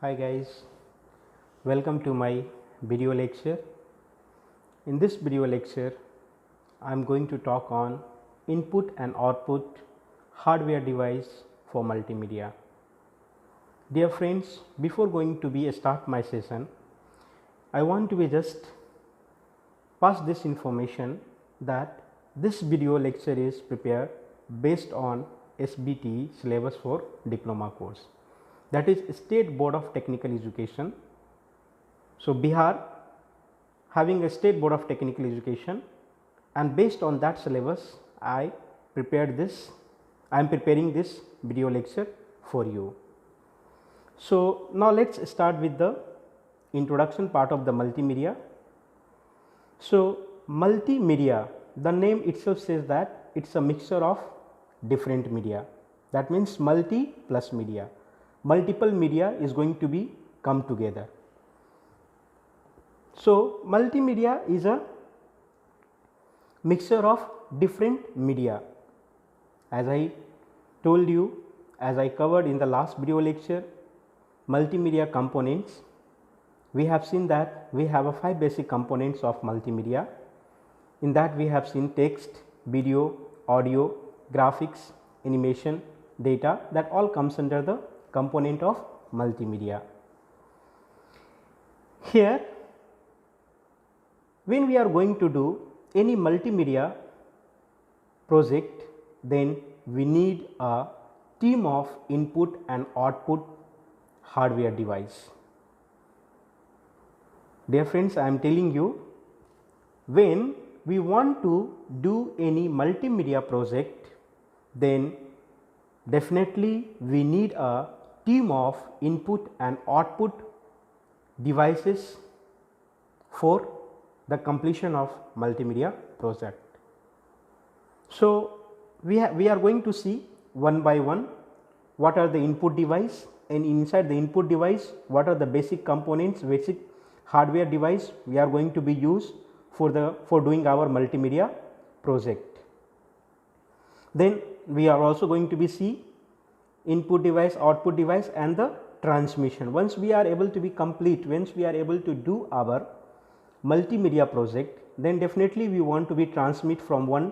Hi guys, welcome to my video lecture. In this video lecture, I am going to talk on input and output hardware device for multimedia. Dear friends, before going to be start my session, I want to be just pass this information that this video lecture is prepared based on SBT syllabus for diploma course, that is State Board of Technical Education. So, Bihar having a State Board of Technical Education, and based on that syllabus I prepared this, I am preparing this video lecture for you. So, now let us start with the introduction part of the multimedia. So, multimedia, the name itself says that it is a mixture of different media, that means multi plus media. Multiple media is going to be come together. So, multimedia is a mixture of different media. As I told you, as I covered in the last video lecture, multimedia components, we have seen that we have a 5 basic components of multimedia. In that we have seen text, video, audio, graphics, animation, data, that all comes under the component of multimedia. Here, when we are going to do any multimedia project, then we need a team of input and output hardware device. Dear friends, I am telling you, when we want to do any multimedia project, then definitely we need a team of input and output devices for the completion of multimedia project. So, we are going to see one by one what are the input device, and inside the input device what are the basic components, basic hardware device we are going to be used for doing our multimedia project. Then we are also going to be see input device, output device and the transmission. Once we are able to be complete, once we are able to do our multimedia project, then definitely we want to be transmit from one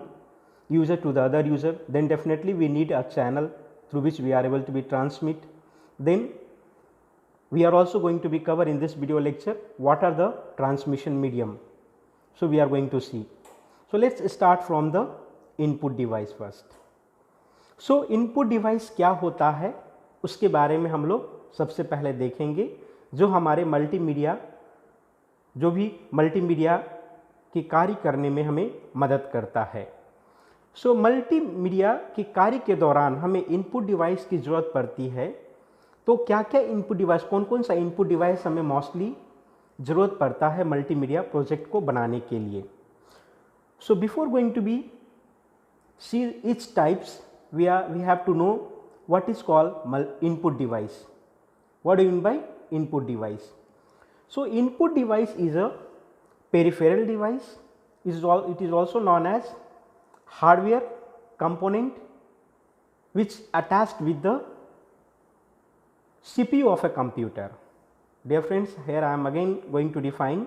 user to the other user, then definitely we need a channel through which we are able to be transmit. Then we are also going to be cover in this video lecture what are the transmission medium. So, we are going to see. So, let us start from the input device first. So, input device क्या होता है उसके बारे में हम लोग सबसे पहले देखेंगे, जो हमारे मल्टीमीडिया जो भी मल्टीमीडिया के कार्य करने में हमें मदद करता है. सो मल्टीमीडिया के कार्य के दौरान हमें इनपुट डिवाइस की ज़रूरत पड़ती है. तो क्या क्या इनपुट डिवाइस, कौन कौन सा इनपुट डिवाइस हमें मोस्टली ज़रूरत पड़ता है मल्टीमीडिया प्रोजेक्ट को बनाने के लिए. So before going to be see each types, we have to know what is called input device. What do you mean by input device? So, input device is a peripheral device. It is also known as hardware component which attached with the CPU of a computer. Dear friends, here I am again going to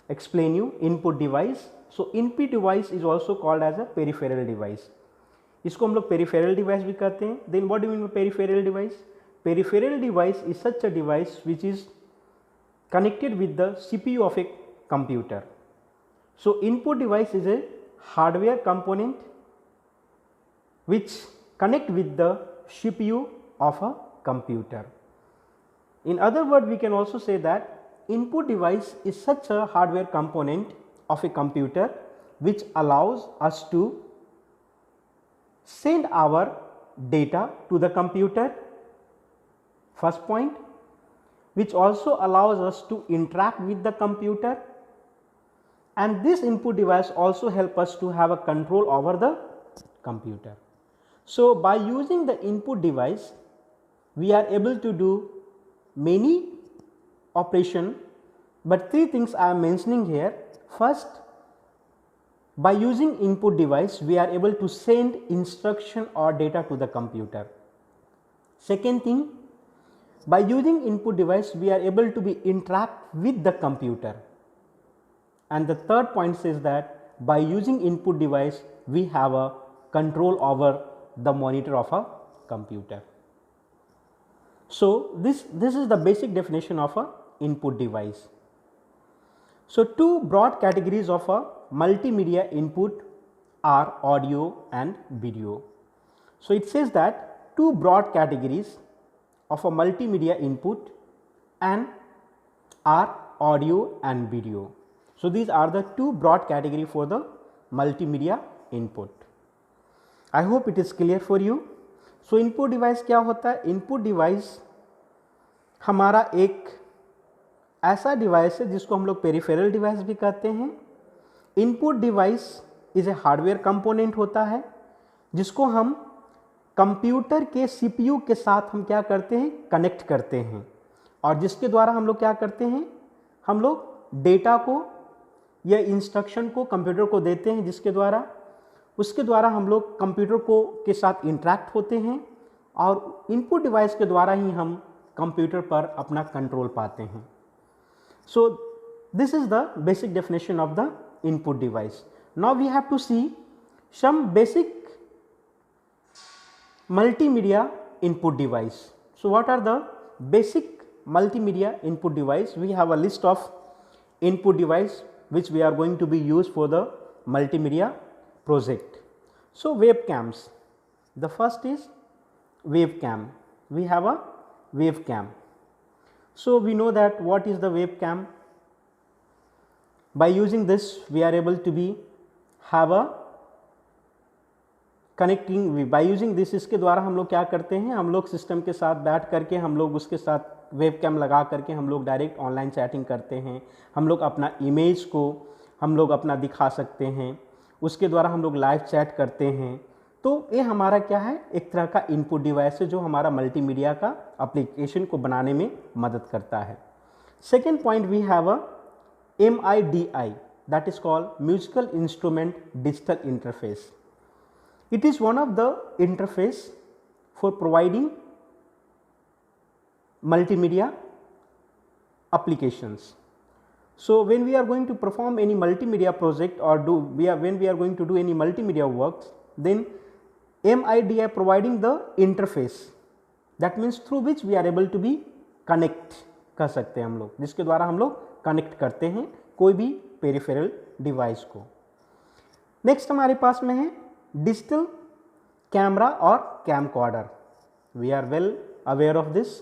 explain you input device. So, input device is also called as a peripheral device. इसको हम लोग peripheral device भी कहते हैं. Then what do you mean by peripheral device? Peripheral device is such a device which is connected with the CPU of a computer. So, input device is a hardware component which connect with the CPU of a computer. In other words, we can also say that input device is such a hardware component of a computer which allows us to send our data to the computer, first point, which also allows us to interact with the computer, and this input device also help us to have a control over the computer. So, by using the input device we are able to do many operation, but 3 things I am mentioning here. First, by using input device we are able to send instruction or data to the computer. Second thing, by using input device we are able to be interact with the computer. And the third point says that by using input device we have a control over the monitor of a computer. So this is the basic definition of a input device. So two broad categories of a multimedia input are audio and video. So it says that two broad categories of a multimedia input and are audio and video. So these are the two broad category for the multimedia input. I hope it is clear for you. So input device क्या होता है? Input device हमारा एक ऐसा device है जिसको हम लोग पेरिफेरल डिवाइस भी कहते हैं। Input device is a hardware component होता है जिसको हम कंप्यूटर के सीपीयू के साथ हम क्या करते हैं, कनेक्ट करते हैं, और जिसके द्वारा हम लोग क्या करते हैं, हम लोग डेटा को या इंस्ट्रक्शन को कंप्यूटर को देते हैं, जिसके द्वारा उसके द्वारा हम लोग कंप्यूटर को के साथ इंटरेक्ट होते हैं, और इनपुट डिवाइस के द्वारा ही हम कंप्यूटर पर अपना कंट्रोल पाते हैं। So this is the basic definition of the input device. Now we have to see some basic multimedia input device. So what are the basic multimedia input device? We have a list of input device which we are going to be used for the multimedia project. So webcams, the first is webcam. We have a webcam. So we know that what is the webcam. By using this we are able to be have a connecting, by using this, इसके द्वारा हम लोग क्या करते हैं, हम लोग system के साथ बैठ करके हम लोग उसके साथ वेबकैम लगा करके हम लोग डायरेक्ट ऑनलाइन चैटिंग करते हैं, हम लोग अपना इमेज को हम लोग अपना दिखा सकते हैं, उसके द्वारा हम लोग लाइव चैट करते हैं। तो ये हमारा क्या है, एक तरह का इनपुट डिवाइस है जो हमारा मल्टीमीडिया का एप्लीकेशन को बनाने में मदद करता है। Second point we have a MIDI, that is called musical instrument digital interface. It is one of the interface for providing multimedia applications. So when we are going to perform any multimedia project or when we are going to do any multimedia works, then MIDI providing the interface, that means through which we are able to be connect कर सकते हैं हम लोग, जिसके द्वारा हम लोग connect करते हैं कोई भी पेरिफेरल डिवाइस को। नेक्स्ट हमारे पास में है डिजिटल कैमरा और camcorder. We are well aware of this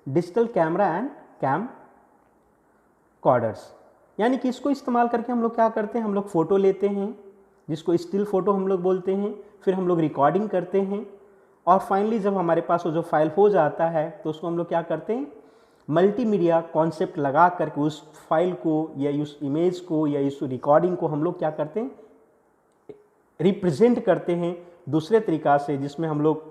digital camera and camcorders, यानी कि इसको इस्तेमाल करके हम लोग क्या करते हैं, हम लोग फ़ोटो लेते हैं जिसको स्टिल फ़ोटो हम लोग बोलते हैं, फिर हम लोग रिकॉर्डिंग करते हैं, और फाइनली जब हमारे पास वो जो फाइल हो जाता है तो उसको हम लोग क्या करते हैं, मल्टीमीडिया कॉन्सेप्ट लगा करके उस फाइल को या उस इमेज को या इस रिकॉर्डिंग को हम लोग क्या करते हैं, रिप्रेजेंट करते हैं दूसरे तरीक़ा से, जिसमें हम लोग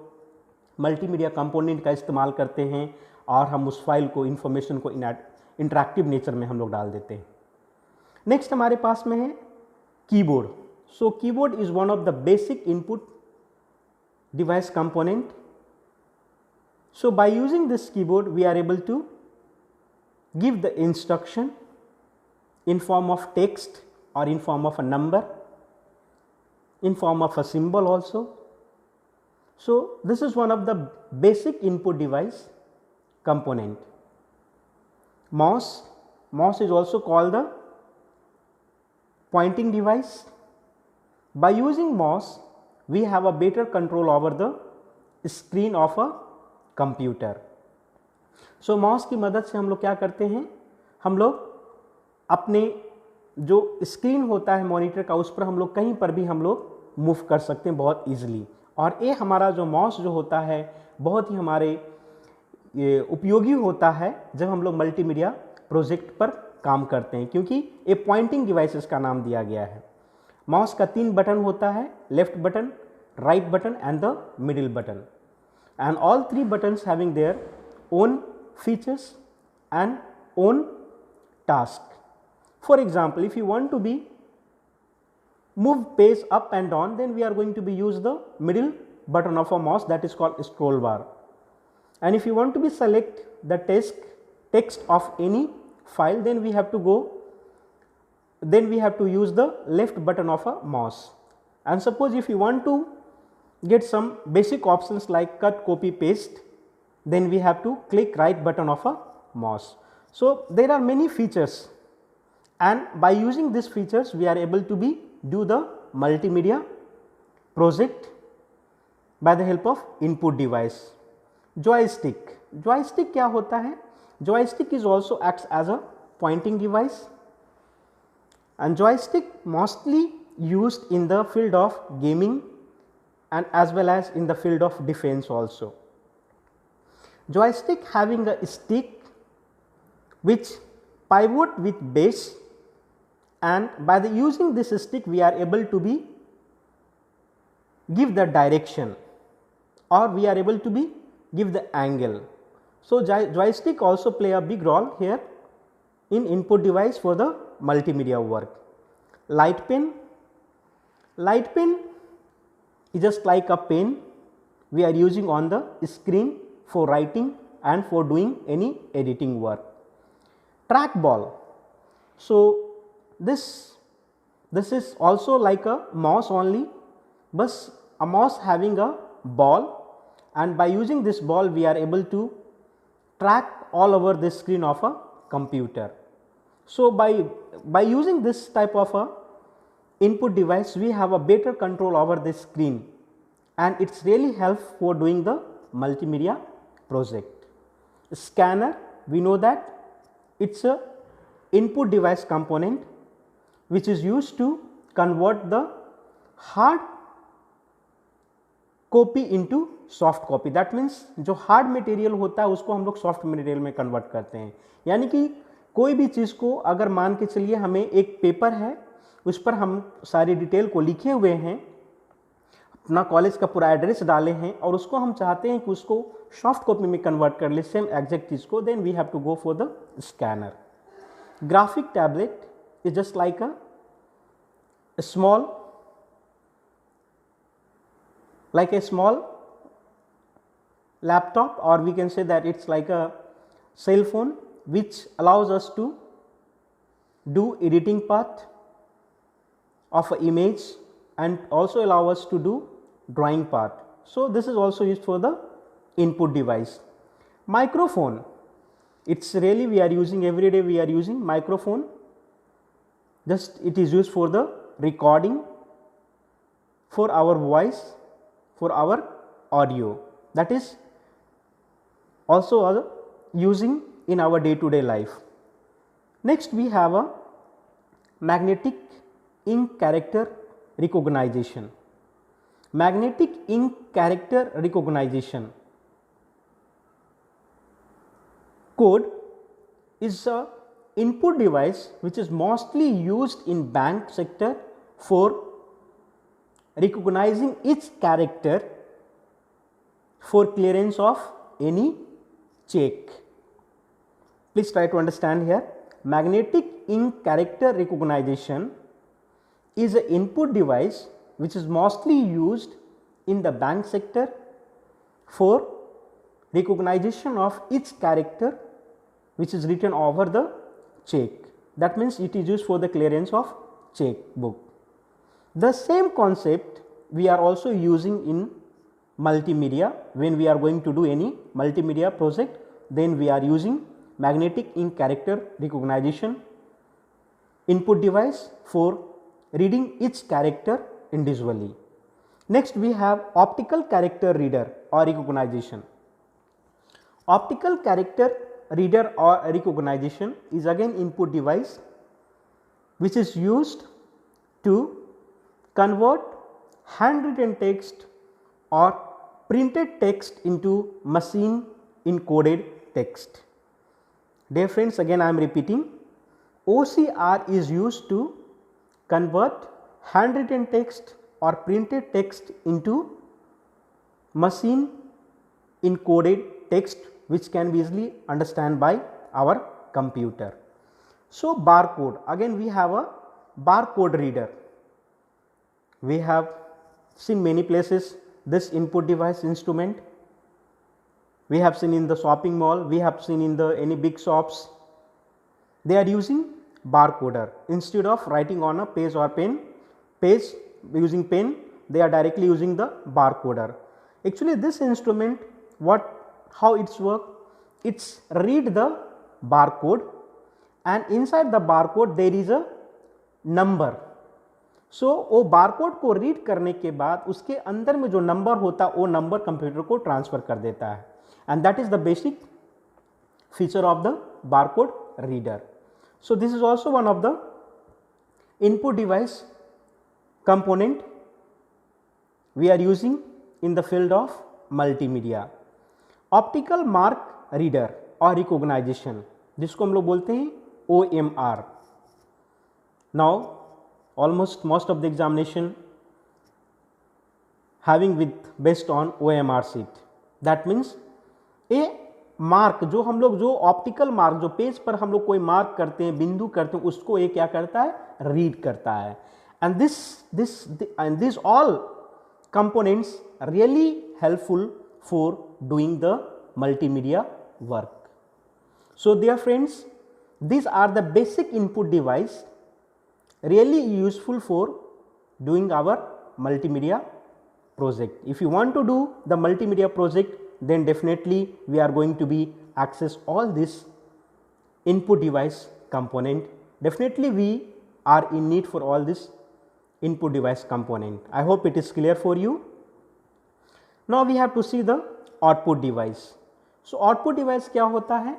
मल्टीमीडिया कंपोनेंट का इस्तेमाल करते हैं और हम उस फाइल को इंफॉर्मेशन को इंटरैक्टिव नेचर में हम लोग डाल देते हैं। नेक्स्ट हमारे पास में है keyboard. So keyboard is one of the basic input device component. So by using this keyboard we are able to give the instruction in form of text or in form of a number, in form of a symbol also. So this is one of the basic input device component. Mouse is also called the pointing device. By using mouse we have a better control over the screen of a computer. So mouse की मदद से हम लोग क्या करते हैं, हम लोग अपने जो स्क्रीन होता है मॉनिटर का उस पर हम लोग कहीं पर भी हम लोग मूव कर सकते हैं बहुत इजीली. और ये हमारा जो माउस जो होता है बहुत ही हमारे उपयोगी होता है जब हम लोग मल्टीमीडिया प्रोजेक्ट पर काम करते हैं, क्योंकि ये पॉइंटिंग डिवाइसेस का नाम दिया गया है. माउस का 3 बटन होता है, left button, right button and the middle button. And all 3 buttons having their own features and own task. For example, if you want to be move page up and down, then we are going to be use the middle button of a mouse, that is called scroll bar. and if you want to be select the text of any file, then we have to use the left button of a mouse. And suppose if you want to get some basic options like cut, copy, paste, then we have to click right button of a mouse. So there are many features, and by using these features we are able to do the multimedia project by the help of input device. Joystick क्या होता है? Joystick is also acts as a pointing device, and joystick mostly used in the field of gaming and as well as in the field of defense also. Joystick having a stick which pivot with base, and by using this stick we are able to give the direction, or we are able to give the angle. So joystick also play a big role here in input device for the multimedia work. Light pen is just like a pen we are using on the screen for writing and for doing any editing work. Trackball, so this is also like a mouse only, but a mouse having a ball, and by using this ball we are able to track all over the screen of a computer. So by using this type of a input device we have a better control over the screen, and it's really helps for doing the multimedia project. Scanner, we know that it's a input device component which is used to convert the hard copy into soft copy. That means जो hard material होता है उसको हम लोग soft material में convert करते हैं. यानी कि कोई भी चीज़ को अगर मान के चलिए हमें एक पेपर है, उस पर हम सारी डिटेल को लिखे हुए हैं, अपना कॉलेज का पूरा एड्रेस डाले हैं और उसको हम चाहते हैं कि उसको सॉफ्ट कॉपी में कन्वर्ट कर ले सेम एग्जैक्ट चीज़ को, then we have to go for the scanner. Graphic tablet is just like a small laptop, or we can say that it's like a cell phone which allows us to do editing part of an image and also allow us to do drawing part. So this is also used for the input device. Microphone, it's really we are using every day, we are using microphone, just it is used for the recording for our voice, for our audio, that is also using in our day to day life. Next we have a magnetic ink character recognition. Magnetic ink character recognition code is a input device which is mostly used in bank sector for recognizing each character for clearance of any check. Please try to understand here. Magnetic ink character recognition is an input device which is mostly used in the bank sector for recognition of each character which is written over the check. That means it is used for the clearance of check book. The same concept we are also using in multimedia. When we are going to do any multimedia project, then we are using magnetic ink character recognition input device for reading each character individually. Next we have optical character reader or recognition. Optical character reader or recognition is again input device which is used to convert handwritten text or printed text into machine encoded text. Dear friends, again I am repeating, OCR is used to convert handwritten text or printed text into machine encoded text which can be easily understood by our computer. So barcode, again we have a barcode reader. We have seen many places this input device instrument we have seen in the shopping mall, we have seen in the any big shops, they are using barcoder. Instead of writing on a page or page using pen, they are directly using the barcoder. Actually this instrument, how it's work, it's read the barcode and inside the barcode there is a number. सो वो barcode को read करने के बाद उसके अंदर में जो number होता है वो नंबर कंप्यूटर को ट्रांसफर कर देता है, and that is the basic feature of the barcode reader. So this is also one of the input device component we are using in the field of multimedia. Optical mark reader और recognisation, जिसको हम लोग बोलते हैं OMR. Now almost most of the examination having with based on OMR sheet. That means a mark जो हम लोग जो ऑप्टिकल मार्क जो पेज पर हम लोग कोई मार्क करते हैं, बिंदु करते हैं, उसको ये क्या करता है, रीड करता है. And this all components really helpful for doing the multimedia work. So dear friends, these are the basic input device really useful for doing our multimedia project. If you want to do the multimedia project, then definitely we are going to be access all this input device component. Definitely we are in need for all this input device component. I hope it is clear for you. Now we have to see the output device. So output device क्या होता है?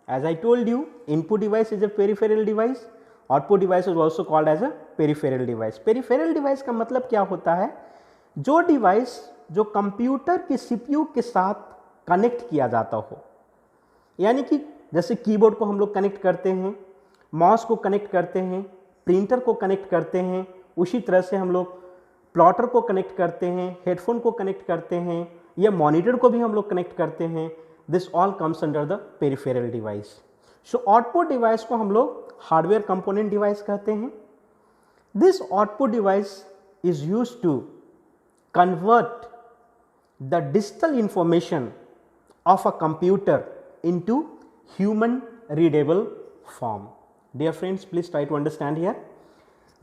As I told you, input device is a peripheral device. Output device is also called as a peripheral device. Peripheral device का मतलब क्या होता है, जो device जो कंप्यूटर के सीपीयू के साथ कनेक्ट किया जाता हो. यानी कि जैसे कीबोर्ड को हम लोग कनेक्ट करते हैं, माउस को कनेक्ट करते हैं, प्रिंटर को कनेक्ट करते हैं, उसी तरह से हम लोग प्लॉटर को कनेक्ट करते हैं, हेडफोन को कनेक्ट करते हैं, या मॉनिटर को भी हम लोग कनेक्ट करते हैं. This all comes under the peripheral device. So output device को हम लोग हार्डवेयर कंपोनेंट डिवाइस कहते हैं. This output device is used to convert the digital information of a computer into human readable form. Dear friends, please try to understand here.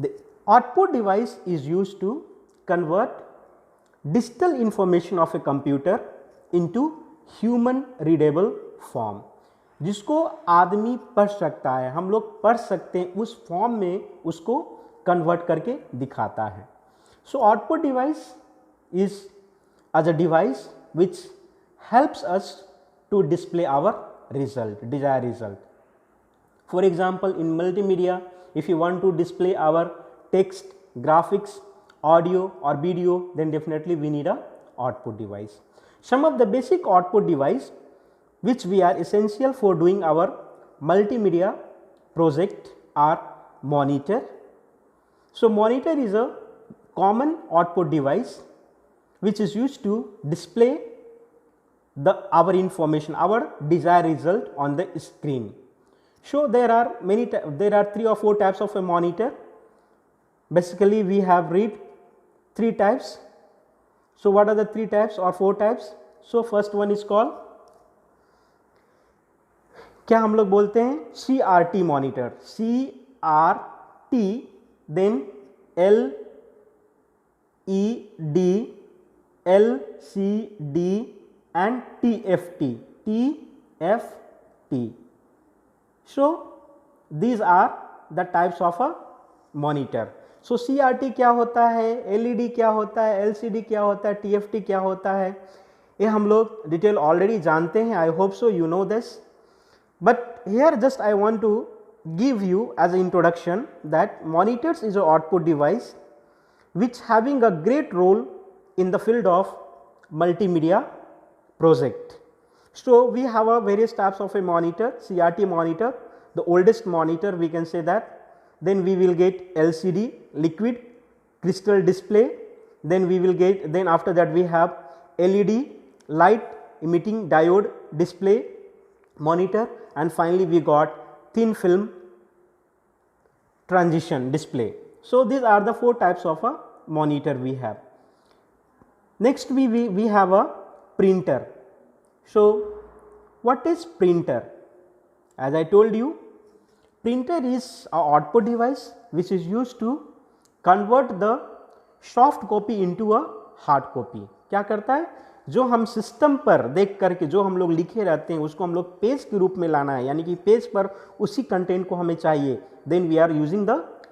The output device is used to convert digital information of a computer into human readable form, जिसको आदमी पढ़ सकता है, हम लोग पढ़ सकते हैं, उस फॉर्म में उसको कन्वर्ट करके दिखाता है. So output device is as a device which helps us to display our result, desire result. For example, in multimedia, if you want to display our text, graphics, audio or video, then definitely we need a output device. Some of the basic output device which we are essential for doing our multimedia project are monitor. So monitor is a common output device which is used to display our information, our desired result on the screen. So there are 3 or 4 types of a monitor. Basically we have read 3 types. So what are the 3 types or 4 types? So first one is called, क्या हम लोग बोलते हैं, CRT monitor. CRT, then LED, LCD and TFT. TFT. So these are the types of a monitor. So CRT क्या होता है, LED क्या होता है, LCD क्या होता है, TFT क्या होता है, ये हम लोग डिटेल ऑलरेडी जानते हैं. I hope so you know this, but here just I want to give you as a introduction that monitors is a output device which having a great role in the field of multimedia project. So we have a various types of a monitor. CRT monitor, the oldest monitor we can say that. Then we will get LCD, liquid crystal display. Then we will get, then after that we have LED, light emitting diode display monitor, and finally we got thin film transition display. So these are the 4 types of a monitor we have. Next we have a printer. So What is printer? As I told you, printer is a output device which is used to convert the soft copy into a hard copy. क्या करता है, जो हम system पर देख करके जो हम लोग लिखे रहते हैं उसको हम लोग पेज के रूप में लाना है, यानी कि पेज पर उसी कंटेंट को हमें चाहिए, then we are using the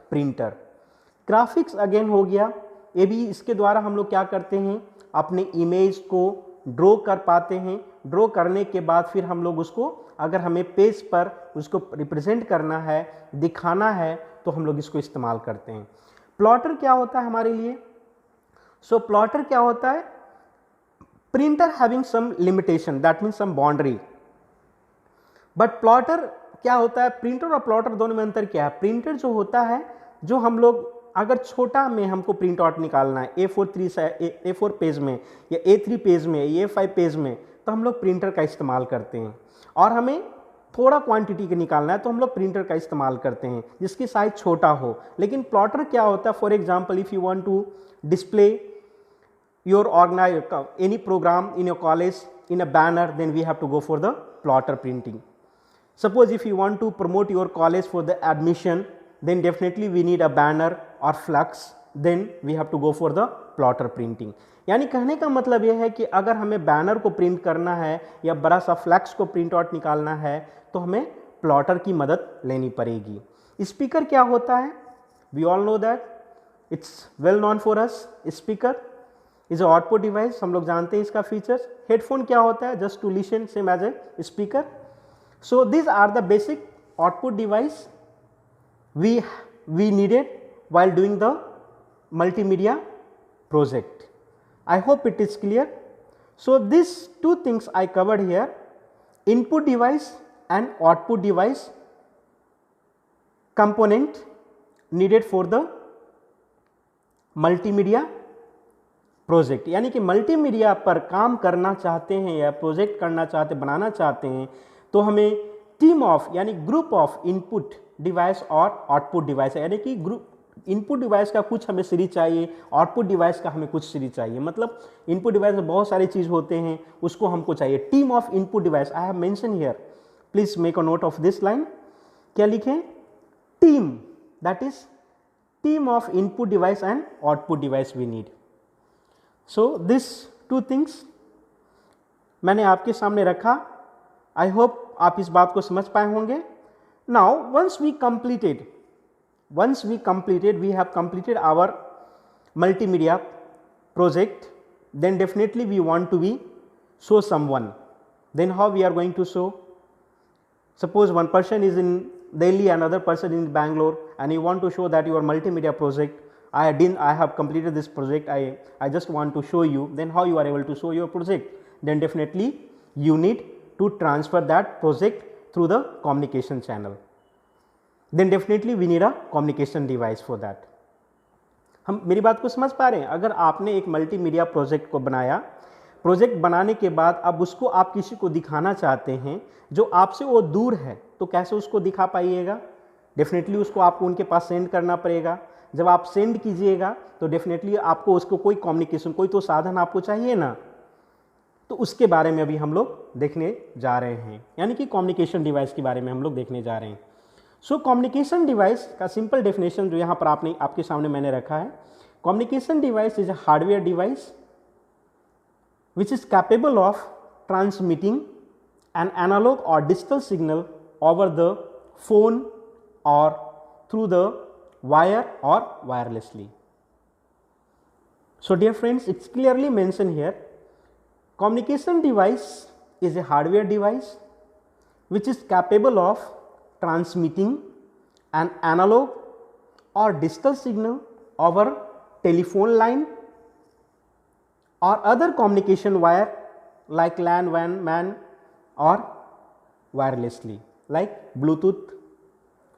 printer. Graphics again हो गया, ये भी इसके द्वारा हम लोग क्या करते हैं, अपने इमेज को ड्रॉ कर पाते हैं. ड्रॉ करने के बाद फिर हम लोग उसको, अगर हमें पेज पर उसको रिप्रेजेंट करना है, दिखाना है, तो हम लोग इसको इस्तेमाल करते हैं. प्लॉटर क्या होता है हमारे लिए? सो प्लॉटर क्या होता है? Printer having some limitation, that means some boundary. But plotter क्या होता है? प्रिंटर और प्लॉटर दोनों में अंतर क्या है? प्रिंटर जो होता है, जो हम लोग अगर छोटा में हमको प्रिंट आउट निकालना है A4 पेज में या A3 पेज में, A5 पेज में, तो हम लोग प्रिंटर का इस्तेमाल करते हैं. और हमें थोड़ा क्वांटिटी का निकालना है तो हम लोग प्रिंटर का इस्तेमाल करते हैं जिसकी साइज छोटा हो. लेकिन प्लॉटर क्या होता है? For example, if you want to display your any program in your college in a banner, then we have to go for the plotter printing. Suppose if you want to promote your college for the admission, then definitely we need a banner or flux, then we have to go for the plotter printing. यानी कहने का मतलब यह है कि अगर हमें banner को प्रिंट करना है या बड़ा सा फ्लैक्स को प्रिंट आउट निकालना है तो हमें प्लॉटर की मदद लेनी पड़ेगी. स्पीकर क्या होता है? We all know that it's well known for us. Speaker is a output device, हम लोग जानते हैं इसका फीचर्स. हेडफोन क्या होता है? Just to listen, same as a speaker. So this are the basic output device we needed while doing the multimedia project. I hope it is clear. So these two things I covered here, input device and output device component needed for the multimedia project. यानी कि multimedia पर काम करना चाहते हैं या project करना चाहते, बनाना चाहते हैं, तो हमें टीम ऑफ यानी ग्रुप ऑफ इनपुट डिवाइस और आउटपुट डिवाइस, यानी कि ग्रुप इनपुट डिवाइस का कुछ हमें सीरीज चाहिए, आउटपुट डिवाइस का हमें कुछ सीरीज चाहिए. मतलब इनपुट डिवाइस में बहुत सारी चीज़ होते हैं, उसको हमको चाहिए. Team of input device I have mention here, please make a note of this line. क्या लिखें? Team, that is team of input device and output device we need. So this two things मैंने आपके सामने रखा. I hope आप इस बात को समझ पाए होंगे. Now once we completed, we have completed our multimedia project, then definitely we want to show someone. Then how we are going to show? Suppose one person is in Delhi, another person in Bangalore, and you want to show that your multimedia project, I have completed this project, I just want to show you. Then how you are able to show your project? Then definitely you need to transfer that project through the communication channel. Then definitely we need a communication device for that. हम मेरी बात को समझ पा रहे हैं? अगर आपने एक मल्टीमीडिया प्रोजेक्ट को बनाया, प्रोजेक्ट बनाने के बाद अब उसको आप किसी को दिखाना चाहते हैं जो आपसे वो दूर है, तो कैसे उसको दिखा पाइएगा? डेफिनेटली उसको आपको उनके पास सेंड करना पड़ेगा. जब आप सेंड कीजिएगा तो डेफिनेटली आपको उसको कोई कम्युनिकेशन, कोई तो साधन आपको चाहिए ना, तो उसके बारे में अभी हम लोग देखने जा रहे हैं. यानी कि कम्युनिकेशन डिवाइस के बारे में हम लोग देखने जा रहे हैं. सो कम्युनिकेशन डिवाइस का सिंपल डेफिनेशन जो यहाँ पर आपके सामने मैंने रखा है, communication device is a hardware device which is capable of transmitting an analog or digital signal over the phone or through the wire or wirelessly. So dear friends, it's clearly mentioned here, communication device is a hardware device which is capable of transmitting an analog or digital signal over telephone line or other communication wire like LAN, WAN, MAN or wirelessly like Bluetooth,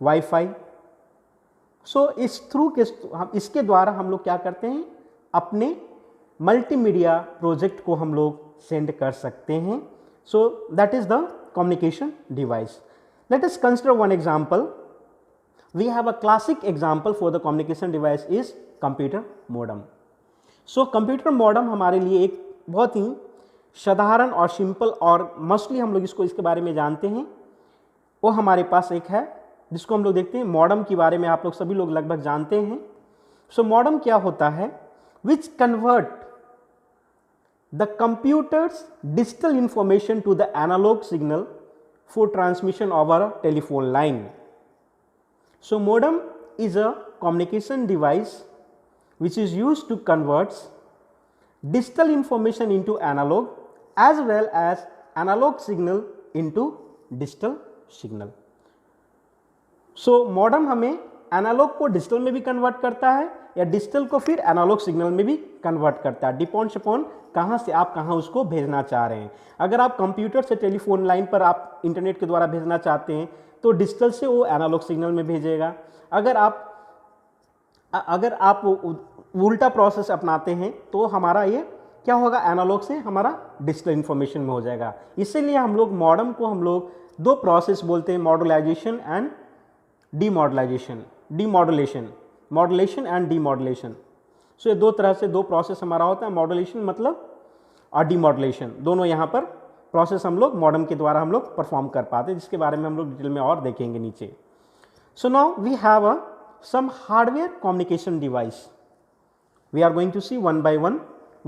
Wi-Fi. So इस through के इसके द्वारा हम लोग क्या करते हैं, अपने मल्टीमीडिया प्रोजेक्ट को हम लोग सेंड कर सकते हैं. So that is the communication device. Let us consider one example. We have a classic example for the communication device is computer modem. So computer modem हमारे लिए एक बहुत ही साधारण और सिंपल और मोस्टली हम लोग इसके बारे में जानते हैं, वो हमारे पास एक है जिसको हम लोग देखते हैं मॉडेम के बारे में। आप लोग सभी लोग लगभग जानते हैं। सो मॉडेम क्या होता है? Which convert the computer's digital information to the analog signal for transmission over a telephone line. So modem is a communication device which is used to convert digital information into analog as well as analog signal into digital signal. So modem हमें analogue को digital में भी convert करता है या digital को फिर analogue signal में भी कन्वर्ट करता है, डिपेंड्स अपॉन कहाँ से आप कहाँ उसको भेजना चाह रहे हैं। अगर आप कंप्यूटर से टेलीफोन लाइन पर आप इंटरनेट के द्वारा भेजना चाहते हैं तो डिजिटल से वो एनालॉग सिग्नल में भेजेगा। अगर आप उल्टा प्रोसेस अपनाते हैं तो हमारा ये क्या होगा, एनालॉग से हमारा डिजिटल इन्फॉर्मेशन में हो जाएगा। इसीलिए हम लोग मॉडेम को हम लोग दो प्रोसेस बोलते हैं, modularisation and demodulation, modulation and demodulation. So ये दो तरह से दो प्रोसेस हमारा होता है, मॉड्यूलेशन मतलब और डीमॉड्यूलेशन, दोनों यहाँ पर प्रोसेस हम लोग मॉडेम के द्वारा हम लोग परफॉर्म कर पाते हैं, जिसके बारे में हम लोग डिटेल में और देखेंगे नीचे। So now we have some hardware communication device. We are going to see one by one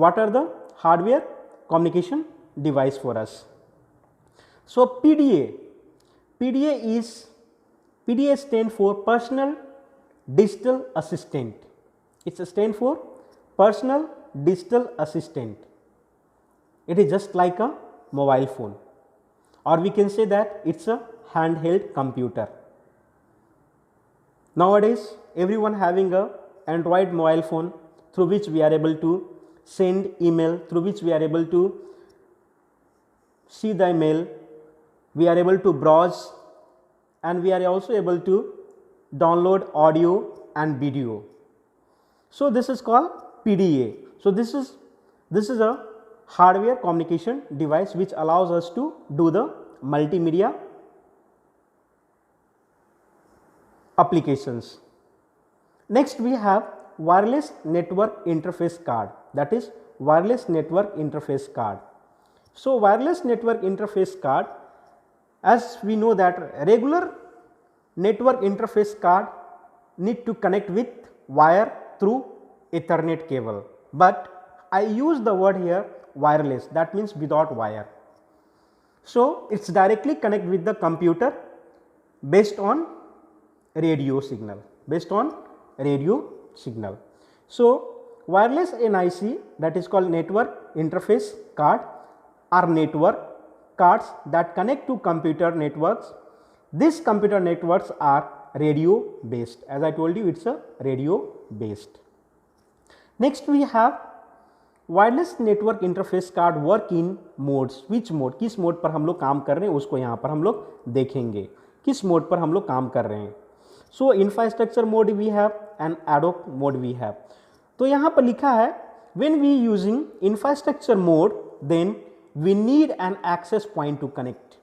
what are the hardware communication device for us. So PDA stand for Personal Digital Assistant. It's a stand for Personal Digital Assistant. It is just like a mobile phone, or we can say that it's a handheld computer. Nowadays everyone having a Android mobile phone through which we are able to send email, through which we are able to see the email, we are able to browse, and we are also able to download audio and video. So this is called PDA. So this is a hardware communication device which allows us to do the multimedia applications. Next we have wireless network interface card, that is wireless network interface card. So wireless network interface card, as we know that regular network interface card need to connect with wire through Ethernet cable, but I use the word here wireless, that means without wire. So it's directly connect with the computer based on radio signal, So wireless NIC, that is called network interface card, are network cards that connect to computer networks. These computer networks are radio based, as I told you it's a radio based. Next we have wireless network interface card work in mode, switch mode, किस mode पर हम लोग काम कर रहे हैं उसको यहाँ पर हम लोग देखेंगे, किस मोड पर हम लोग काम कर रहे हैं। So infrastructure mode we have and ad hoc mode we have. तो यहाँ पर लिखा है when we using infrastructure mode then we need an access point to connect.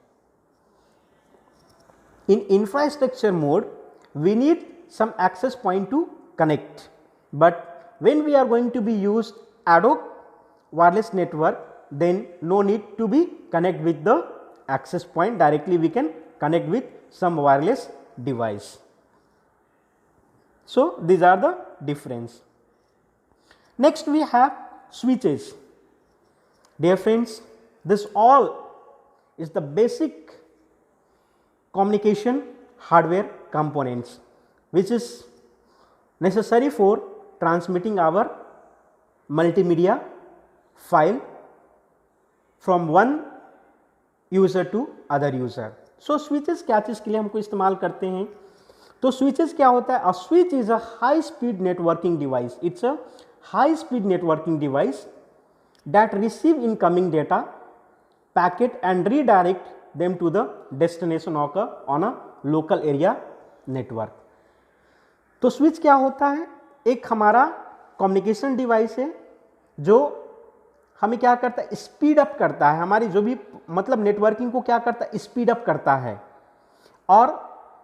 In infrastructure mode we need some access point to connect, but when we are going to be use ad hoc wireless network, then no need to be connect with the access point, directly we can connect with some wireless device. So these are the difference. Next we have switches. Dear friends, this all is the basic communication hardware components which is necessary for transmitting our multimedia file from one user to other user. So switches क्या चीज़ के लिए हमको इस्तेमाल करते हैं? तो switches क्या होता है? A switch is a high speed networking device. It's a high speed networking device that receive incoming data packet and redirect them to the destination on a local area network. तो switch क्या होता है? एक हमारा communication device है जो हमें क्या करता है, स्पीड अप करता है, हमारी जो भी मतलब नेटवर्किंग को क्या करता है, स्पीड अप करता है, और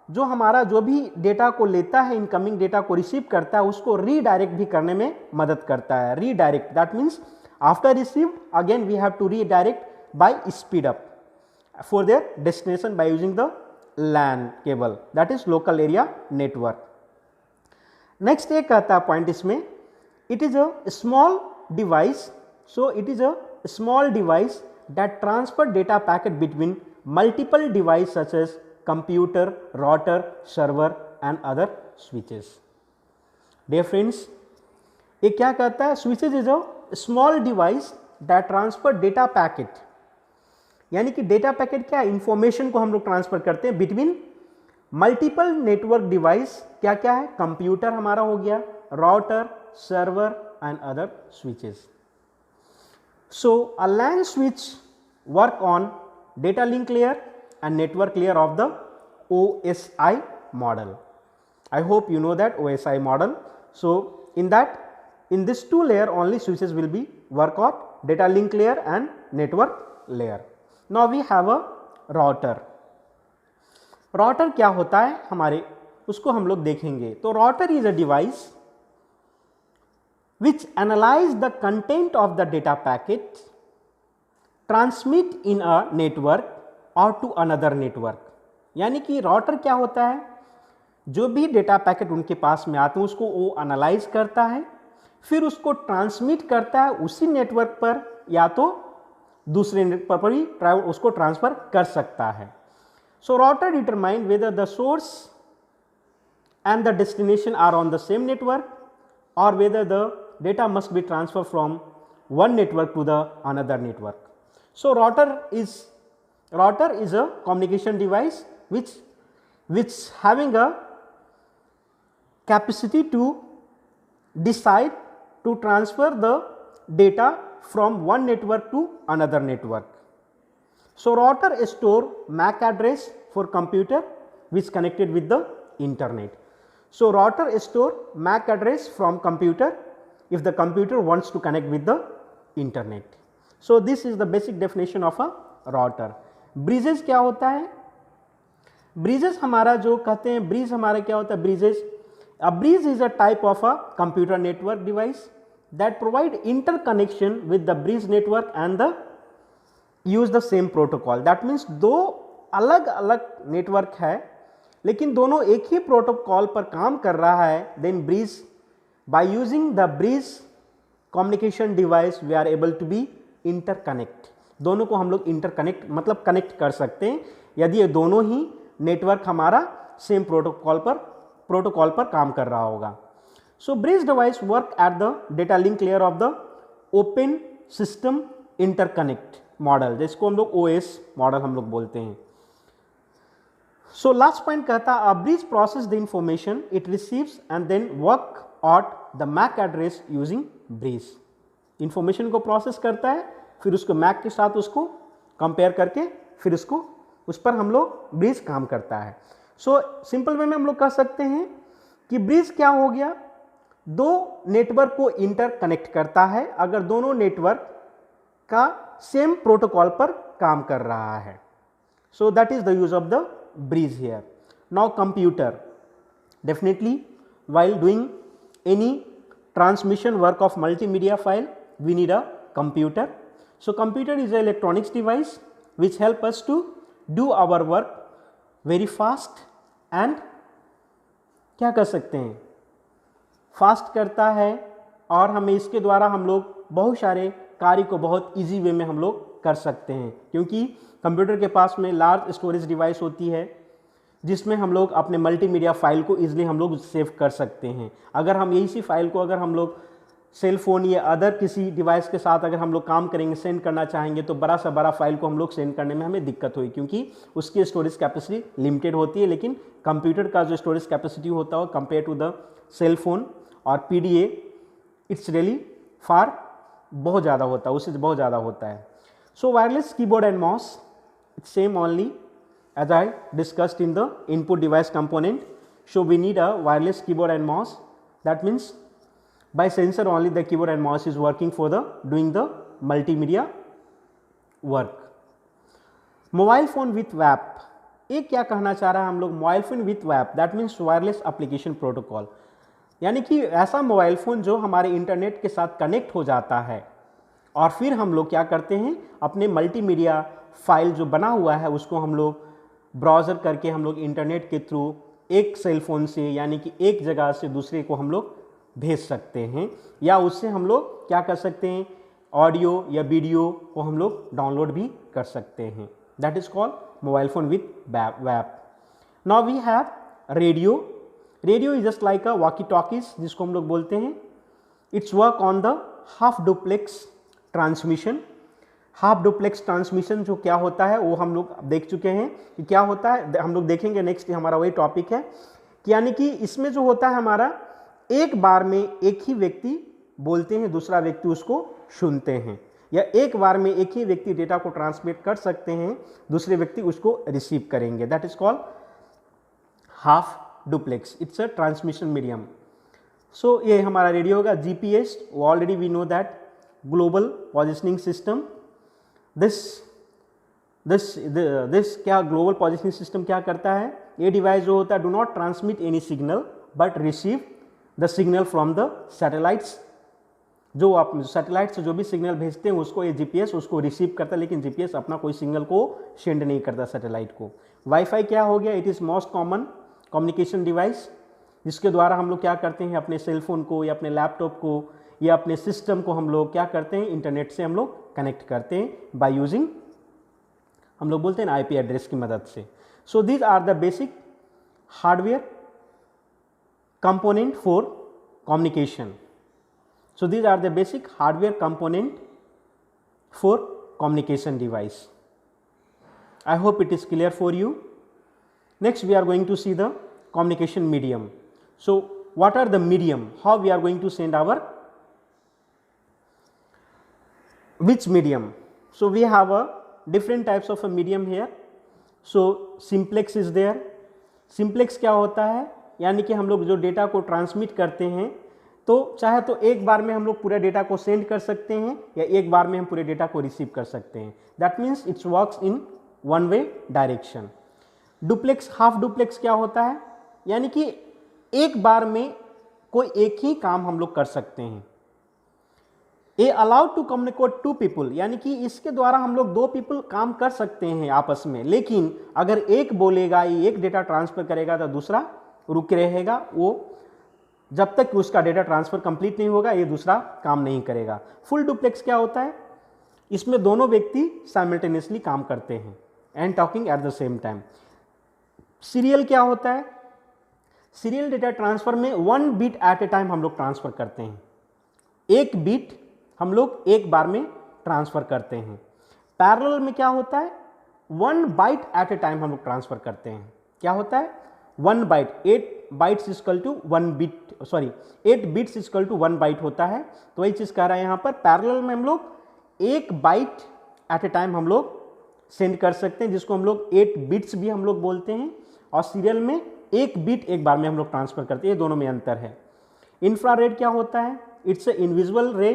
जो हमारा जो भी डेटा को लेता है, इनकमिंग डेटा को रिसीव करता है, उसको रीडायरेक्ट भी करने में मदद करता है। Redirect that means After received, again we have to redirect by speed up for their destination by using the LAN cable, that is local area network. Next एक कहता है पॉइंट इसमें, it is a small device, so it is a small device that transfer data packet between multiple devices such as computer, router, server and other switches. Dear friends, ये क्या कहता है, switches is a small device that transfer data packet, यानी कि data packet क्या है, information को हम लोग ट्रांसफर करते हैं बिटवीन मल्टीपल नेटवर्क डिवाइस, क्या क्या है, कंप्यूटर हमारा हो गया, router, server and other switches. So a LAN switch work on data link layer and network layer of the OSI model. I hope you know that OSI model. So in that, in this two layer only switches will be work on data link layer and network layer. Now we have a router. Router क्या होता है हमारे, उसको हम लोग देखेंगे. तो router is a device which analyze the content of the data packet, transmit in a network और टू अनदर नेटवर्क. यानी कि राउटर क्या होता है, जो भी डेटा पैकेट उनके पास में आते हैं उसको वो एनालाइज करता है, फिर उसको ट्रांसमिट करता है उसी नेटवर्क पर या तो दूसरे नेटवर्क पर भी उसको ट्रांसफर कर सकता है. So router determine whether the source and the destination are on the same network और whether the data must be transfer from one network to the another network. So Router is a communication device which having a capacity to decide to transfer the data from one network to another network. So router store MAC address for computer which connected with the internet. So router store MAC address from computer if the computer wants to connect with the internet. So this is the basic definition of a router. Bridges क्या होता है, bridges हमारा जो कहते हैं, bridge हमारा क्या होता है, bridges, a bridge is a type of a computer network device that provide interconnection with the bridge network and the use the same protocol. That means दो अलग अलग नेटवर्क है लेकिन दोनों एक ही प्रोटोकॉल पर काम कर रहा है. Then bridge, by using the bridge communication device we are able to be interconnect. दोनों को हम लोग इंटरकनेक्ट मतलब कनेक्ट कर सकते हैं यदि ये दोनों ही नेटवर्क हमारा सेम प्रोटोकॉल पर काम कर रहा होगा. So bridge device work at the data link layer of the open system interconnect model, जिसको हम लोग OS मॉडल हम लोग बोलते हैं. सो लास्ट पॉइंट कहता है, a bridge process the information it receives and then work out the MAC address using bridge. Information को प्रोसेस करता है, फिर उसको MAC के साथ उसको कंपेयर करके फिर उसको उस पर हम लोग ब्रिज काम करता है. सो सिंपल वे में हम लोग कह सकते हैं कि ब्रिज क्या हो गया, दो नेटवर्क को इंटरकनेक्ट करता है अगर दोनों नेटवर्क का सेम प्रोटोकॉल पर काम कर रहा है. सो that is the use of the bridge here. Now computer, definitely while doing any transmission work of multimedia file we need a computer. So computer is an electronics device which help us to do our work very fast and क्या कर सकते हैं, fast करता है और हमें इसके द्वारा हम लोग बहुत सारे कार्य को बहुत इजी वे में हम लोग कर सकते हैं, क्योंकि कंप्यूटर के पास में लार्ज स्टोरेज डिवाइस होती है जिसमें हम लोग अपने मल्टीमीडिया फाइल को इजीली हम लोग सेव कर सकते हैं. अगर हम यही सी फाइल को अगर हम लोग सेल फोन या अदर किसी डिवाइस के साथ अगर हम लोग काम करेंगे, सेंड करना चाहेंगे, तो बड़ा सा बड़ा फाइल को हम लोग सेंड करने में हमें दिक्कत होगी क्योंकि उसकी स्टोरेज कैपेसिटी लिमिटेड होती है. लेकिन कंप्यूटर का जो स्टोरेज कैपेसिटी होता है compare to the cell phone और PDA इट्स रियली फार बहुत ज़्यादा होता है, उससे बहुत ज़्यादा होता है. So wireless keyboard and mouse it's same only as I discussed in the input device component. So we need a wireless keyboard and mouse. That means by sensor only the keyboard and mouse is working for the doing the multimedia work. Mobile phone with WAP, ये क्या कहना चाह रहा है हम लोग, mobile phone with WAP, that means wireless application protocol. यानी कि ऐसा मोबाइल फ़ोन जो हमारे इंटरनेट के साथ कनेक्ट हो जाता है और फिर हम लोग क्या करते हैं, अपने मल्टीमीडिया फाइल जो बना हुआ है उसको हम लोग ब्राउज़र करके हम लोग इंटरनेट के थ्रू एक सेल फोन से यानी कि एक जगह से दूसरे को हम लोग भेज सकते हैं, या उससे हम लोग क्या कर सकते हैं, ऑडियो या वीडियो को हम लोग डाउनलोड भी कर सकते हैं। That is called mobile phone with web. Now we have radio. Radio is just like a walkie talkies जिसको हम लोग बोलते हैं। It's work on the half duplex transmission. Half duplex transmission जो क्या होता है वो हम लोग देख चुके हैं कि क्या होता है, हम लोग देखेंगे नेक्स्ट, हमारा वही टॉपिक है कि यानी कि इसमें जो होता है हमारा एक बार में एक ही व्यक्ति बोलते हैं, दूसरा व्यक्ति उसको सुनते हैं, या एक बार में एक ही व्यक्ति डेटा को ट्रांसमिट कर सकते हैं, दूसरे व्यक्ति उसको रिसीव करेंगे। That is called half duplex. It's a transmission medium. So ये हमारा रेडियो होगा। GPS, already we know that, global positioning system. This क्या ग्लोबल पोजिशनिंग सिस्टम क्या करता है, ये डिवाइस जो होता है do not transmit any signal but receive the signal from the satellites. जो आप सैटेलाइट से जो भी सिग्नल भेजते हैं उसको ये जीपीएस उसको रिसीव करता है, लेकिन जीपीएस अपना कोई सिग्नल को सेंड नहीं करता सैटेलाइट को। वाईफाई क्या हो गया, it is most common communication device जिसके द्वारा हम लोग क्या करते हैं, अपने सेलफोन को या अपने लैपटॉप को या अपने सिस्टम को हम लोग क्या करते हैं, इंटरनेट से हम लोग कनेक्ट करते हैं बाय यूजिंग, हम लोग बोलते हैं ना, आईपी एड्रेस की मदद से। So these are the basic hardware component for communication. So these are the basic hardware component for communication device. I hope it is clear for you. Next we are going to see the communication medium. So what are the medium, how we are going to send our, which medium? So we have a different types of a medium here. So simplex is there. Simplex क्या होता है, यानी कि हम लोग जो data को transmit करते हैं तो चाहे तो एक बार में हम लोग पूरे डेटा को सेंड कर सकते हैं या एक बार में हम पूरे डेटा को रिसीव कर सकते हैं। That means it's works in one way direction. Duplex, half duplex क्या होता है, यानी कि एक बार में कोई एक ही काम हम लोग कर सकते हैं। A allowed to communicate to people, यानी कि इसके द्वारा हम लोग दो पीपल काम कर सकते हैं आपस में, लेकिन अगर एक बोलेगा, एक डेटा ट्रांसफर करेगा तो दूसरा रुक रहेगा, वो जब तक उसका डेटा ट्रांसफर कंप्लीट नहीं होगा ये दूसरा काम नहीं करेगा। फुल डुप्लेक्स क्या होता है, इसमें दोनों व्यक्ति साइमल्टेनियसली काम करते हैं and talking at the same time. Serial क्या होता है, सीरियल डेटा ट्रांसफर में 1 बीट एट ए टाइम हम लोग ट्रांसफर करते हैं, एक बीट हम लोग एक बार में ट्रांसफर करते हैं। पैरेलल में क्या होता है, 1 बाइट एट ए टाइम हम लोग ट्रांसफर करते हैं। क्या होता है, 1 byte, 8 bytes equal to 1 bit, sorry 8 bits equal to 1 byte होता है। तो वही चीज़ कह रहा है यहाँ पर, पैरेलल में हम लोग 1 बाइट एट ए टाइम हम लोग सेंड कर सकते हैं, जिसको हम लोग 8 बिट्स भी हम लोग बोलते हैं, और सीरियल में 1 बिट एक बार में हम लोग ट्रांसफर करते हैं। ये दोनों में अंतर है। इंफ्रारेड क्या होता है, it's a invisible ray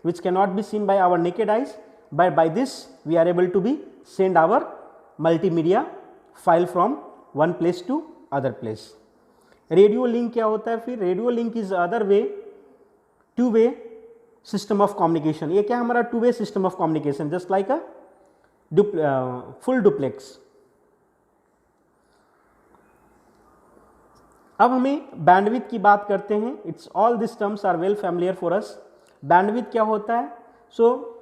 which can not be seen by our naked eyes, but by this we are able to be send our multimedia file from one place to other place. Radio link क्या होता है, फिर radio link is other way, two way system of communication. ये क्या हमारा two way system of communication, just like a full duplex. अब हमें bandwidth की बात करते हैं। It's all this terms are well familiar for us. Bandwidth क्या होता है,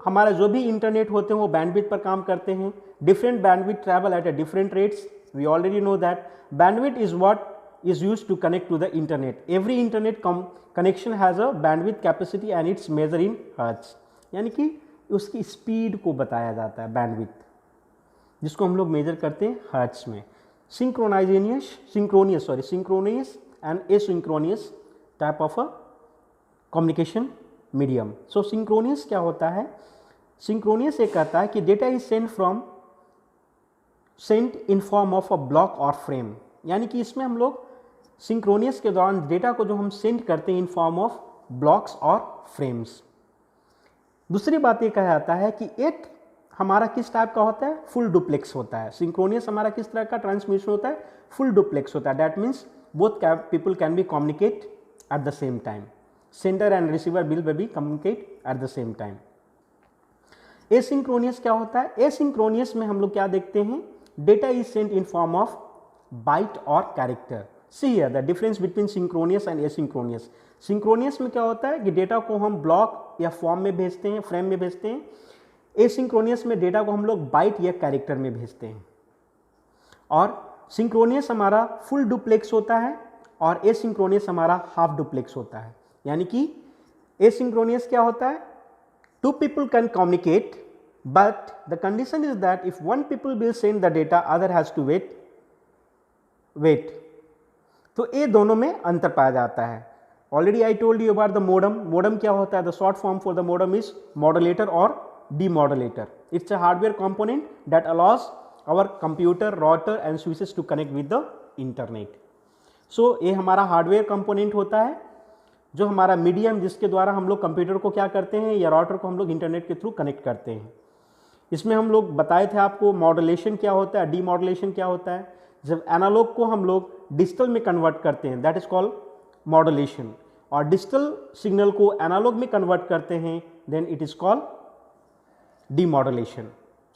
हमारा जो भी इंटरनेट होते हैं वो बैंडविड्थ पर काम करते हैं। Different bandwidth travel at a different rates, we already know that. Bandwidth is what is used to connect to the internet. Every internet connection has a bandwidth capacity and it's measured in hertz, यानी कि उसकी speed को बताया जाता है bandwidth, जिसको हम लोग मेजर करते हैं हर्ट्ज में। Synchronous and asynchronous type of a communication medium. So synchronous क्या होता है, सिंक्रोनियस ये कहता है कि data is sent in form of a block और फ्रेम, यानी कि इसमें हम लोग सिंक्रोनियस के दौरान डेटा को जो हम सेंड करते हैं इन फॉर्म ऑफ ब्लॉक्स और फ्रेम्स। दूसरी बात ये कहा जाता है कि एक हमारा किस टाइप का होता है, फुल डुप्लेक्स होता है। सिंक्रोनियस हमारा किस तरह का ट्रांसमिशन होता है, फुल डुप्लेक्स होता है। That means both people can be communicate at the same time, sender and receiver will be communicate at the same time. Asynchronous क्या होता है? एसिंक्रोनियस में हम लोग क्या देखते हैं, data is sent in form of byte और character. See here the difference between synchronous and asynchronous. Synchronous में क्या होता है कि डेटा को हम ब्लॉक या फॉर्म में भेजते हैं, फ्रेम में भेजते हैं। एसिंक्रोनियस में डेटा को हम लोग बाइट या कैरेक्टर में भेजते हैं। और सिंक्रोनियस हमारा फुल डुप्लेक्स होता है और एसिंक्रोनियस हमारा हाफ डुप्लेक्स होता है। यानी कि एसिंक्रोनियस क्या होता है, two people can communicate, but the condition is that if one people will send the data, other has to wait. तो ये दोनों में अंतर पाया जाता है। Already I told you about the modem. Modem क्या होता है? The short form for the modem is modulator और demodulator. It's a hardware component that allows our computer, router and switches to connect with the internet. So ये हमारा hardware component होता है, जो हमारा मीडियम जिसके द्वारा हम लोग कंप्यूटर को क्या करते हैं या राउटर को हम लोग इंटरनेट के थ्रू कनेक्ट करते हैं। इसमें हम लोग बताए थे आपको मॉड्यूलेशन क्या होता है, डीमॉड्यूलेशन क्या होता है। जब एनालॉग को हम लोग डिजिटल में कन्वर्ट करते हैं, दैट इज कॉल्ड मॉड्यूलेशन, और डिजिटल सिग्नल को एनालॉग में कन्वर्ट करते हैं, then it is called demodulation.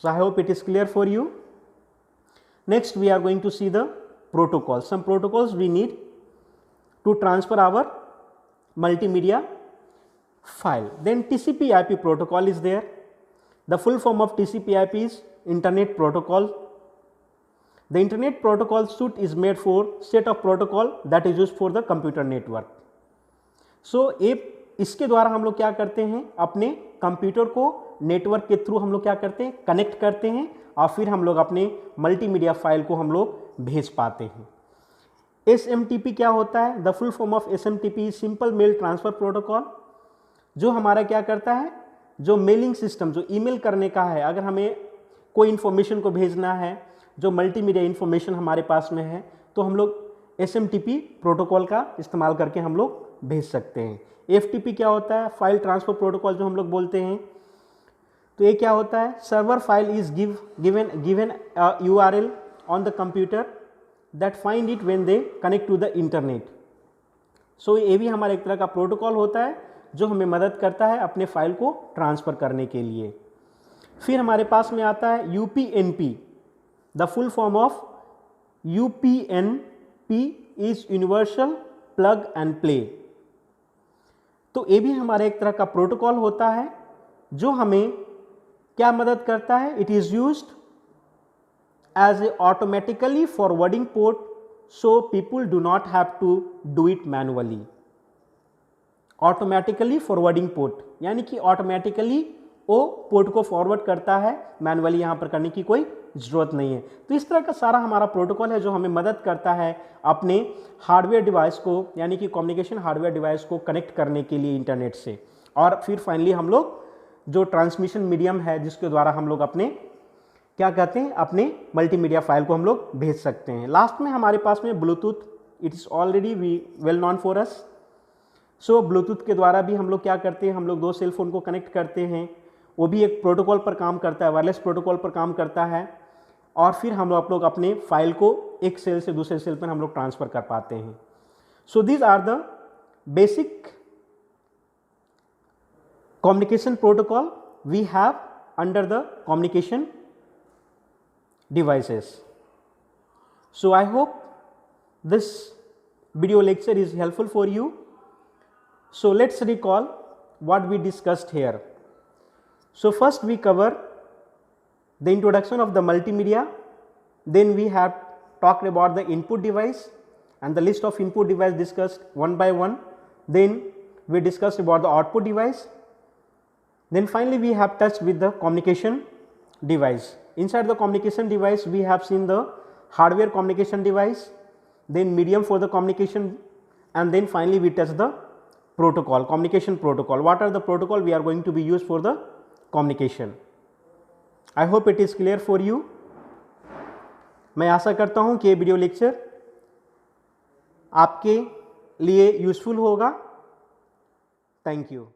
So I hope it is clear for you. Next we are going to see the protocol. Some protocols we need to transfer our multimedia file. Then TCP/IP protocol is there. The full form of TCP/IP is Internet Protocol. The Internet Protocol suite is made for set of protocol that is used for the computer network. So इसके द्वारा हम लोग क्या करते हैं, अपने computer को network के थ्रू हम लोग क्या करते हैं, कनेक्ट करते हैं, और फिर हम लोग अपने मल्टीमीडिया फाइल को हम लोग भेज पाते हैं। SMTP क्या होता है? The full form of SMTP simple mail transfer protocol, जो हमारा क्या करता है, जो मेलिंग सिस्टम, जो ईमेल करने का है, अगर हमें कोई इन्फॉर्मेशन को भेजना है, जो मल्टीमीडिया इन्फॉर्मेशन हमारे पास में है, तो हम लोग SMTP प्रोटोकॉल का इस्तेमाल करके हम लोग भेज सकते हैं। FTP क्या होता है? फाइल ट्रांसफर प्रोटोकॉल जो हम लोग बोलते हैं। तो ये क्या होता है? Server file is given URL on the computer that find it when they connect to the internet. So ये भी हमारा एक तरह का प्रोटोकॉल होता है जो हमें मदद करता है अपने फाइल को ट्रांसफ़र करने के लिए। फिर हमारे पास में आता है UPnP। The full form of UPnP is universal plug and play. तो ये भी हमारा एक तरह का प्रोटोकॉल होता है जो हमें क्या मदद करता है? It is used as a automatically forwarding port, so people do not have to do it manually. Automatically forwarding port यानी कि ऑटोमेटिकली वो पोर्ट को फॉरवर्ड करता है, मैनुअली यहाँ पर करने की कोई ज़रूरत नहीं है। तो इस तरह का सारा हमारा प्रोटोकॉल है जो हमें मदद करता है अपने हार्डवेयर डिवाइस को, यानी कि कम्युनिकेशन हार्डवेयर डिवाइस को कनेक्ट करने के लिए इंटरनेट से। और फिर फाइनली हम लोग जो ट्रांसमिशन मीडियम है जिसके द्वारा हम लोग अपने क्या कहते हैं, अपने मल्टीमीडिया फाइल को हम लोग भेज सकते हैं। लास्ट में हमारे पास में Bluetooth, it is already well known for us. So Bluetooth के द्वारा भी हम लोग क्या करते हैं, हम लोग दो सेल फोन को कनेक्ट करते हैं, वो भी एक प्रोटोकॉल पर काम करता है, वायरलेस प्रोटोकॉल पर काम करता है, और फिर हम लोग अपने फाइल को एक सेल से दूसरे सेल पर हम लोग ट्रांसफ़र कर पाते हैं। So these are the basic communication protocol we have under the communication devices. So I hope this video lecture is helpful for you. So let's recall what we discussed here. So first we cover the introduction of the multimedia, then we have talked about the input device and the list of input device discussed one by one, then we discussed about the output device, then finally we have touched with the communication device. Inside the communication device we have seen the hardware communication device, then medium for the communication, and then finally we touch the protocol, communication protocol. What are the protocol we are going to be used for the communication? I hope it is clear for you. मैं आशा करता हूँ कि ये video lecture आपके लिए useful होगा। Thank you.